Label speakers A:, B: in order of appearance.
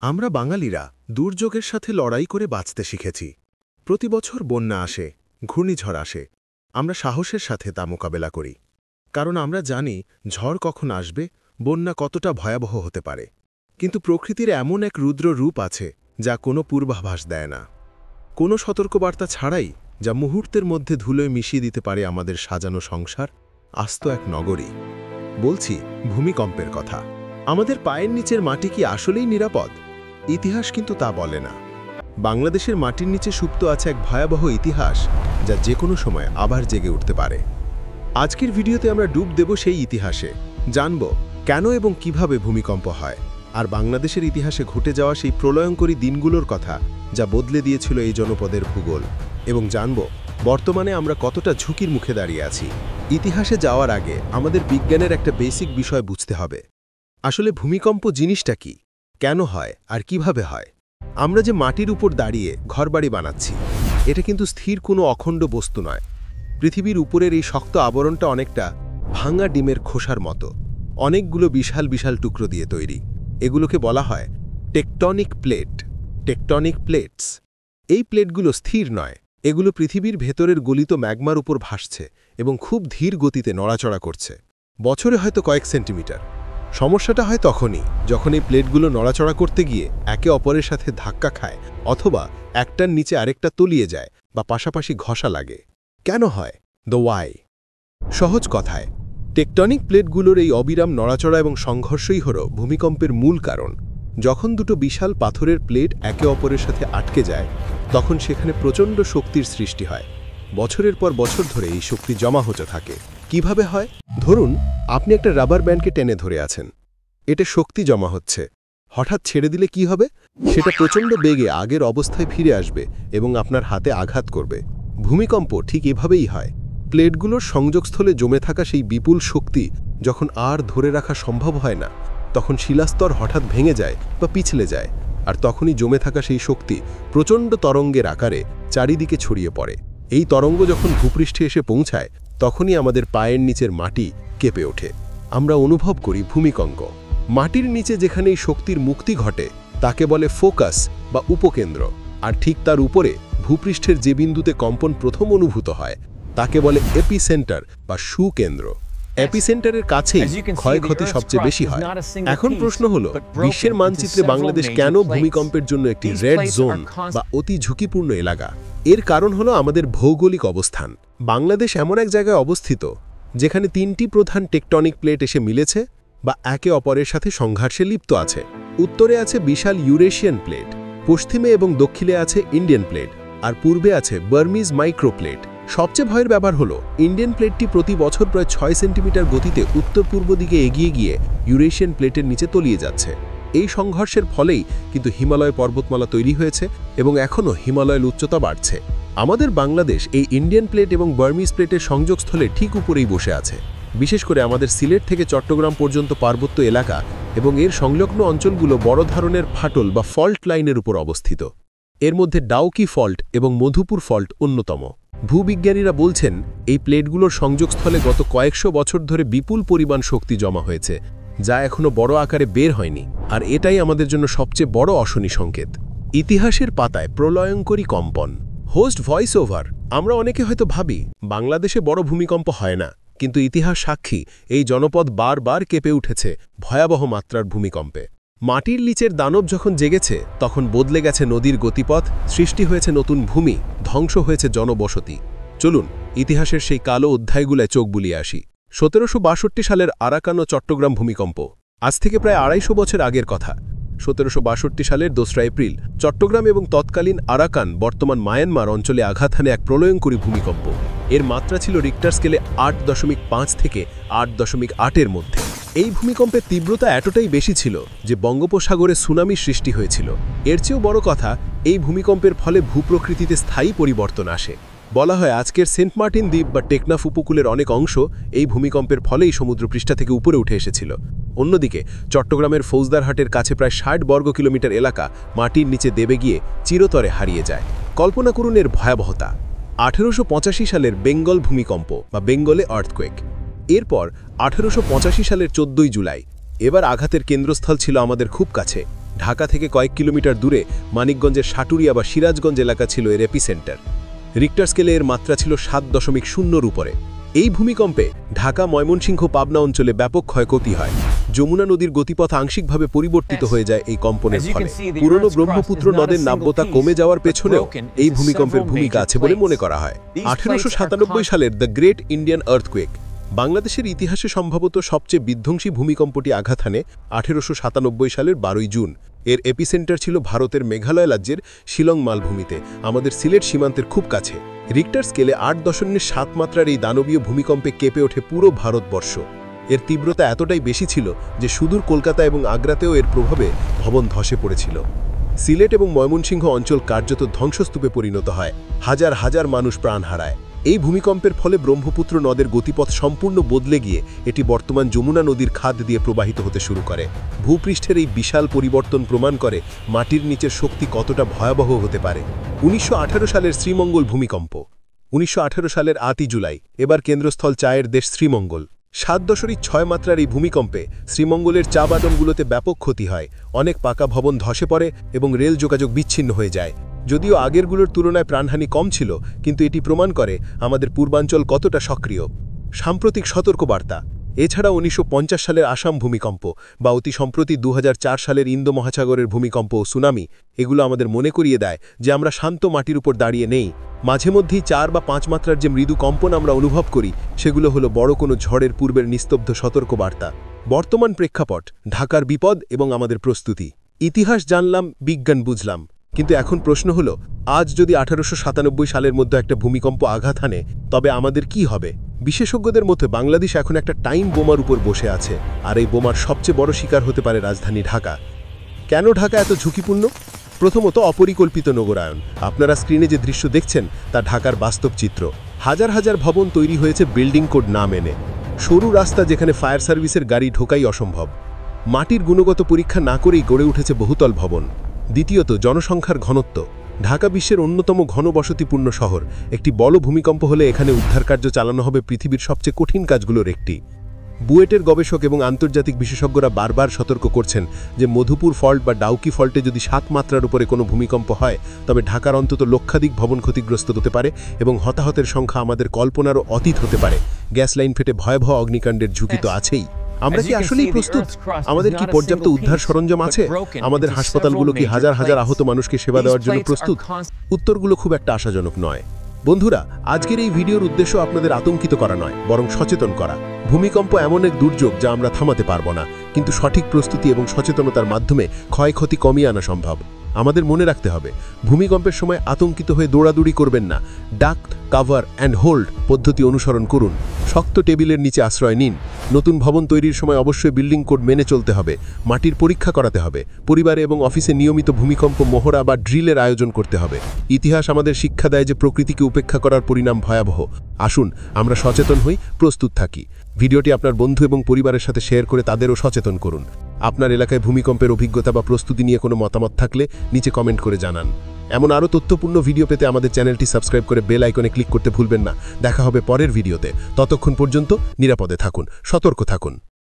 A: আমরা বাঙালিরা দুর্যোগের সাথে লড়াই করে বাঁচতে শিখেছি। প্রতি বছর বন্যা আসে, ঘূর্ণিঝড় আসে, আমরা সাহসের সাথে তা মোকাবেলা করি। কারণ আমরা জানি ঝড় কখন আসবে, বন্যা কতটা ভয়াবহ হতে পারে। কিন্তু প্রকৃতির এমন এক রুদ্র রূপ আছে যা কোনো পূর্বাভাস দেয় না, কোনো সতর্কবার্তা ছাড়াই, যা মুহূর্তের মধ্যে ধুলোয় মিশিয়ে দিতে পারে আমাদের সাজানো সংসার, আস্ত এক নগরী। বলছি ভূমিকম্পের কথা। আমাদের পায়ের নিচের মাটি কি আসলেই নিরাপদ? ইতিহাস কিন্তু তা বলে না। বাংলাদেশের মাটির নিচে সুপ্ত আছে এক ভয়াবহ ইতিহাস, যা যে কোনো সময় আবার জেগে উঠতে পারে। আজকের ভিডিওতে আমরা ডুব দেব সেই ইতিহাসে, জানব কেন এবং কিভাবে ভূমিকম্প হয়, আর বাংলাদেশের ইতিহাসে ঘটে যাওয়া সেই প্রলয়ঙ্করী দিনগুলোর কথা যা বদলে দিয়েছিল এই জনপদের ভূগোল, এবং জানব বর্তমানে আমরা কতটা ঝুঁকির মুখে দাঁড়িয়ে আছি। ইতিহাসে যাওয়ার আগে আমাদের বিজ্ঞানের একটা বেসিক বিষয় বুঝতে হবে। আসলে ভূমিকম্প জিনিসটা কি, কেন হয় আর কিভাবে হয়? আমরা যে মাটির উপর দাঁড়িয়ে ঘরবাড়ি বানাচ্ছি, এটা কিন্তু স্থির কোনো অখণ্ড বস্তু নয়। পৃথিবীর উপরের এই শক্ত আবরণটা অনেকটা ভাঙা ডিমের খোসার মতো, অনেকগুলো বিশাল বিশাল টুকরো দিয়ে তৈরি। এগুলোকে বলা হয় টেকটনিক প্লেট, টেকটনিক প্লেটস। এই প্লেটগুলো স্থির নয়, এগুলো পৃথিবীর ভেতরের গলিত ম্যাগমার উপর ভাসছে এবং খুব ধীর গতিতে নড়াচড়া করছে, বছরে হয়তো কয়েক সেন্টিমিটার। সমস্যাটা হয় তখনই যখন এই প্লেটগুলো নড়াচড়া করতে গিয়ে একে অপরের সাথে ধাক্কা খায়, অথবা একটার নিচে আরেকটা তলিয়ে যায় বা পাশাপাশি ঘষা লাগে। কেন হয়? The why. সহজ কথায়, টেকটনিক প্লেটগুলোর এই অবিরাম নড়াচড়া এবং সংঘর্ষই হল ভূমিকম্পের মূল কারণ। যখন দুটো বিশাল পাথরের প্লেট একে অপরের সাথে আটকে যায়, তখন সেখানে প্রচণ্ড শক্তির সৃষ্টি হয়। বছরের পর বছর ধরে এই শক্তি জমা হতে থাকে। কিভাবে হয়? ধরুন আপনি একটা রাবার ব্যান্ডকে টেনে ধরে আছেন, এটা শক্তি জমা হচ্ছে। হঠাৎ ছেড়ে দিলে কি হবে? সেটা প্রচণ্ড বেগে আগের অবস্থায় ফিরে আসবে এবং আপনার হাতে আঘাত করবে। ভূমিকম্প ঠিক এভাবেই হয়। প্লেটগুলোর সংযোগস্থলে জমে থাকা সেই বিপুল শক্তি যখন আর ধরে রাখা সম্ভব হয় না, তখন শিলাস্তর হঠাৎ ভেঙে যায় বা পিছলে যায়, আর তখনই জমে থাকা সেই শক্তি প্রচণ্ড তরঙ্গের আকারে চারিদিকে ছড়িয়ে পড়ে। এই তরঙ্গ যখন ভূপৃষ্ঠে এসে পৌঁছায়, তখনই আমাদের পায়ের নিচের মাটি কেঁপে ওঠে। আমরা অনুভব করি ভূমিকম্প। মাটির নিচে যেখানে এই শক্তির মুক্তি ঘটে, তাকে বলে ফোকাস বা উপকেন্দ্র, আর ঠিক তার উপরে ভূপৃষ্ঠের যে বিন্দুতে কম্পন প্রথম অনুভূত হয়, তাকে বলে এপিসেন্টার বা সুকেন্দ্র। এপিসেন্টারের কাছেই ক্ষয়ক্ষতি সবচেয়ে বেশি হয়। এখন প্রশ্ন হলো, বিশ্বের মানচিত্রে বাংলাদেশ কেন ভূমিকম্পের জন্য একটি রেড জোন বা অতি ঝুঁকিপূর্ণ এলাকা? এর কারণ হলো আমাদের ভৌগোলিক অবস্থান। বাংলাদেশ এমন এক জায়গায় অবস্থিত যেখানে তিনটি প্রধান টেকটনিক প্লেট এসে মিলেছে বা একে অপরের সাথে সংঘর্ষে লিপ্ত আছে। উত্তরে আছে বিশাল ইউরেশিয়ান প্লেট, পশ্চিমে এবং দক্ষিণে আছে ইন্ডিয়ান প্লেট, আর পূর্বে আছে বার্মিজ মাইক্রো প্লেট। সবচেয়ে ভয়ের ব্যাপার হলো, ইন্ডিয়ান প্লেটটি প্রতি বছর প্রায় 6 সেন্টিমিটার গতিতে উত্তর পূর্ব দিকে এগিয়ে গিয়ে ইউরেশিয়ান প্লেটের নিচে তলিয়ে যাচ্ছে। এই সংঘর্ষের ফলেই কিন্তু হিমালয় পর্বতমালা তৈরি হয়েছে এবং এখনও হিমালয়ের উচ্চতা বাড়ছে। আমাদের বাংলাদেশ এই ইন্ডিয়ান প্লেট এবং বার্মিজ প্লেটের সংযোগস্থলে ঠিক উপরেই বসে আছে। বিশেষ করে আমাদের সিলেট থেকে চট্টগ্রাম পর্যন্ত পার্বত্য এলাকা এবং এর সংলগ্ন অঞ্চলগুলো বড় ধরনের ফাটল বা ফল্ট লাইনের উপর অবস্থিত। এর মধ্যে ডাউকি ফল্ট এবং মধুপুর ফল্ট অন্যতম। ভূবিজ্ঞানীরা বলছেন, এই প্লেটগুলোর সংযোগস্থলে গত কয়েকশো বছর ধরে বিপুল পরিমাণ শক্তি জমা হয়েছে, যা এখনো বড় আকারে বের হয়নি, আর এটাই আমাদের জন্য সবচেয়ে বড় অশনি সংকেত। ইতিহাসের পাতায় প্রলয়ঙ্করী কম্পন। Host voice over. আমরা অনেকে হয়তো ভাবি বাংলাদেশে বড় ভূমিকম্প হয় না, কিন্তু ইতিহাস সাক্ষী এই জনপদ বারবার কেঁপে উঠেছে ভয়াবহ মাত্রার ভূমিকম্পে। মাটির নিচের দানব যখন জেগেছে, তখন বদলে গেছে নদীর গতিপথ, সৃষ্টি হয়েছে নতুন ভূমি, ধ্বংস হয়েছে জনবসতি। চলুন ইতিহাসের সেই কালো অধ্যায়গুলোয় চোখ বুলিয়ে আসি। 1762 সালের আরাকান ও চট্টগ্রাম ভূমিকম্প। আজ থেকে প্রায় 250 বছর আগের কথা। 1762 সালের 2 এপ্রিল চট্টগ্রাম এবং তৎকালীন আরাকান বর্তমান মায়ানমার অঞ্চলে আঘাত হানে এক প্রলয়ঙ্করী ভূমিকম্প। এর মাত্রা ছিল রিক্টার স্কেলে 8.5 থেকে 8.8 এর মধ্যে। এই ভূমিকম্পের তীব্রতা এতটাই বেশি ছিল যে বঙ্গোপসাগরে সুনামি সৃষ্টি হয়েছিল। এর চেয়েও বড় কথা, এই ভূমিকম্পের ফলে ভূপ্রকৃতিতে স্থায়ী পরিবর্তন আসে। বলা হয় আজকের সেন্ট মার্টিন দ্বীপ বা টেকনাফ উপকূলের অনেক অংশ এই ভূমিকম্পের ফলেই সমুদ্রপৃষ্ঠ থেকে উপরে উঠে এসেছিল। অন্যদিকে চট্টগ্রামের ফৌজদারহাটের কাছে প্রায় 60 বর্গ কিলোমিটার এলাকা মাটির নিচে দেবে গিয়ে চিরতরে হারিয়ে যায়। কল্পনা করুন এর ভয়াবহতা। 1885 সালের বেঙ্গল ভূমিকম্প বা বেঙ্গলে আর্থকোয়েক। এরপর 1885 সালের 14 জুলাই। এবার আঘাতের কেন্দ্রস্থল ছিল আমাদের খুব কাছে,
B: ঢাকা থেকে কয়েক কিলোমিটার দূরে মানিকগঞ্জের সাটুরিয়া বা সিরাজগঞ্জ এলাকা ছিল এর এপিসেন্টার। রিক্টার স্কেলে এর মাত্রা ছিল 7.0-এর উপরে। এই ভূমিকম্পে ঢাকা, ময়মনসিংহ, পাবনা অঞ্চলে ব্যাপক ক্ষয়ক্ষতি হয়। যমুনা নদীর গতিপথ আংশিকভাত পরিবর্তিত হয়ে যায় এই কম্পনের ফলে। পুরনো ব্রহ্মপুত্র নদের নাব্যতা কমে যাওয়ার পেছনেও এই ভূমিকম্পের ভূমিকা আছে বলে মনে করা হয়। 1897 সালের দ্য গ্রেট ইন্ডিয়ান আর্থকুয়েক বাংলাদেশের ইতিহাসে সম্ভবত সবচেয়ে বিধ্বংসী ভূমিকম্পটি আঘাত হানে 1897 সালের 12 জুন। এর এপিসেন্টার ছিল ভারতের মেঘালয় রাজ্যের শিলং মালভূমিতে, আমাদের সিলেট সীমান্তের খুব কাছে। রিক্টার স্কেলে 8.7 মাত্রার এই দানবীয় ভূমিকম্পে কেঁপে ওঠে পুরো ভারতবর্ষ। এর তীব্রতা এতটাই বেশি ছিল যে সুদূর কলকাতা এবং আগ্রাতেও এর প্রভাবে ভবন ধসে পড়েছিল। সিলেট এবং ময়মনসিংহ অঞ্চল কার্যত ধ্বংসস্তূপে পরিণত হয়, হাজার হাজার মানুষ প্রাণ হারায়। এই ভূমিকম্পের ফলে ব্রহ্মপুত্র নদের গতিপথ সম্পূর্ণ বদলে গিয়ে এটি বর্তমান যমুনা নদীর খাদ দিয়ে প্রবাহিত হতে শুরু করে। ভূপৃষ্ঠের এই বিশাল পরিবর্তন প্রমাণ করে মাটির নিচের শক্তি কতটা ভয়াবহ হতে পারে। 1918 সালের শ্রীমঙ্গল ভূমিকম্প। 1918 সালের 8 জুলাই এবার কেন্দ্রস্থল চায়ের দেশ শ্রীমঙ্গল। 7.6 মাত্রার এই ভূমিকম্পে শ্রীমঙ্গলের চা বাগানগুলোতে ব্যাপক ক্ষতি হয়, অনেক পাকা ভবন ধসে পড়ে এবং রেল যোগাযোগ বিচ্ছিন্ন হয়ে যায়। যদিও আগেরগুলোর তুলনায় প্রাণহানি কম ছিল, কিন্তু এটি প্রমাণ করে আমাদের পূর্বাঞ্চল কতটা সক্রিয়। সাম্প্রতিক সতর্কবার্তা। এছাড়া 1950 সালের আসাম ভূমিকম্প বা অতি সম্প্রতি 2004 সালের ইন্দো মহাসাগরের ভূমিকম্প ও সুনামি, এগুলো আমাদের মনে করিয়ে দেয় যে আমরা শান্ত মাটির উপর দাঁড়িয়ে নেই। মাঝে মধ্যেই 4 বা 5 মাত্রার যে মৃদু কম্পন আমরা অনুভব করি, সেগুলো হলো বড় কোনো ঝড়ের পূর্বের নিস্তব্ধ সতর্কবার্তা। বর্তমান প্রেক্ষাপট, ঢাকার বিপদ এবং আমাদের প্রস্তুতি। ইতিহাস জানলাম, বিজ্ঞান বুঝলাম, কিন্তু এখন প্রশ্ন হলো, আজ যদি 1897 সালের মধ্যে একটা ভূমিকম্প আঘাত হানে, তবে আমাদের কি হবে? বিশেষজ্ঞদের মতে বাংলাদেশ এখন একটা টাইম বোমার উপর বসে আছে, আর এই বোমার সবচেয়ে বড় শিকার হতে পারে রাজধানী ঢাকা। কেন ঢাকা এত ঝুঁকিপূর্ণ? প্রথমত, অপরিকল্পিত নগরায়ন। আপনারা স্ক্রিনে যে দৃশ্য দেখছেন তা ঢাকার বাস্তব চিত্র। হাজার হাজার ভবন তৈরি হয়েছে বিল্ডিং কোড না মেনে। সরু রাস্তা যেখানে ফায়ার সার্ভিসের গাড়ি ঢোকাই অসম্ভব। মাটির গুণগত পরীক্ষা না করেই গড়ে উঠেছে বহুতল ভবন। দ্বিতীয়ত, জনসংখ্যার ঘনত্ব। ঢাকা বিশ্বের অন্যতম ঘনবসতিপূর্ণ শহর। একটি বড় ভূমিকম্প হলে এখানে উদ্ধারকার্য চালানো হবে পৃথিবীর সবচেয়ে কঠিন কাজগুলোর একটি। বুয়েটের গবেষক এবং আন্তর্জাতিক বিশেষজ্ঞরা বারবার সতর্ক করছেন যে মধুপুর ফল্ট বা ডাউকি ফল্টে যদি 7 মাত্রার উপরে কোনো ভূমিকম্প হয়, তবে ঢাকার অন্তত লক্ষাধিক ভবন ক্ষতিগ্রস্ত হতে পারে এবং হতাহতের সংখ্যা আমাদের কল্পনারও অতীত হতে পারে। গ্যাস লাইন ফেটে ভয়াবহ অগ্নিকাণ্ডের ঝুঁকি তো আছেই। আমরা কি আসলেই প্রস্তুত? আমাদের কি পর্যাপ্ত উদ্ধার সরঞ্জাম আছে? আমাদের হাসপাতালগুলো কি হাজার হাজার আহত মানুষকে সেবা দেওয়ার জন্য প্রস্তুত? উত্তরগুলো খুব একটা আশাজনক নয়। বন্ধুরা, আজকের এই ভিডিওর উদ্দেশ্য আপনাদের আতঙ্কিত করা নয়, বরং সচেতন করা। ভূমিকম্প এমন এক দুর্যোগ যা আমরা থামাতে পারব না, কিন্তু সঠিক প্রস্তুতি এবং সচেতনতার মাধ্যমে ক্ষয়ক্ষতি কমিয়ে আনা সম্ভব। আমাদের মনে রাখতে হবে, ভূমিকম্পের সময় আতঙ্কিত হয়ে দৌড়াদৌড়ি করবেন না। ডাক, কাভার অ্যান্ড হোল্ড পদ্ধতি অনুসরণ করুন। শক্ত টেবিলের নিচে আশ্রয় নিন। নতুন ভবন তৈরির সময় অবশ্যই বিল্ডিং কোড মেনে চলতে হবে। মাটির পরীক্ষা করাতে হবে। পরিবারে এবং অফিসে নিয়মিত ভূমিকম্প মহড়া বা ড্রিলের আয়োজন করতে হবে। ইতিহাস আমাদের শিক্ষা দেয় যে প্রকৃতিকে উপেক্ষা করার পরিণাম ভয়াবহ। আসুন আমরা সচেতন হই, প্রস্তুত থাকি। ভিডিওটি আপনার বন্ধু এবং পরিবারের সাথে শেয়ার করে তাদেরও সচেতন করুন। আপনার এলাকায় ভূমিকম্পের অভিজ্ঞতা বা প্রস্তুতি নিয়ে কোনো মতামত থাকলে নিচে কমেন্ট করে জানান। এমন আরও তথ্যপূর্ণ ভিডিও পেতে আমাদের চ্যানেলটি সাবস্ক্রাইব করে বেল আইকনে ক্লিক করতে ভুলবেন না। দেখা হবে পরের ভিডিওতে। ততক্ষণ পর্যন্ত নিরাপদে থাকুন, সতর্ক থাকুন।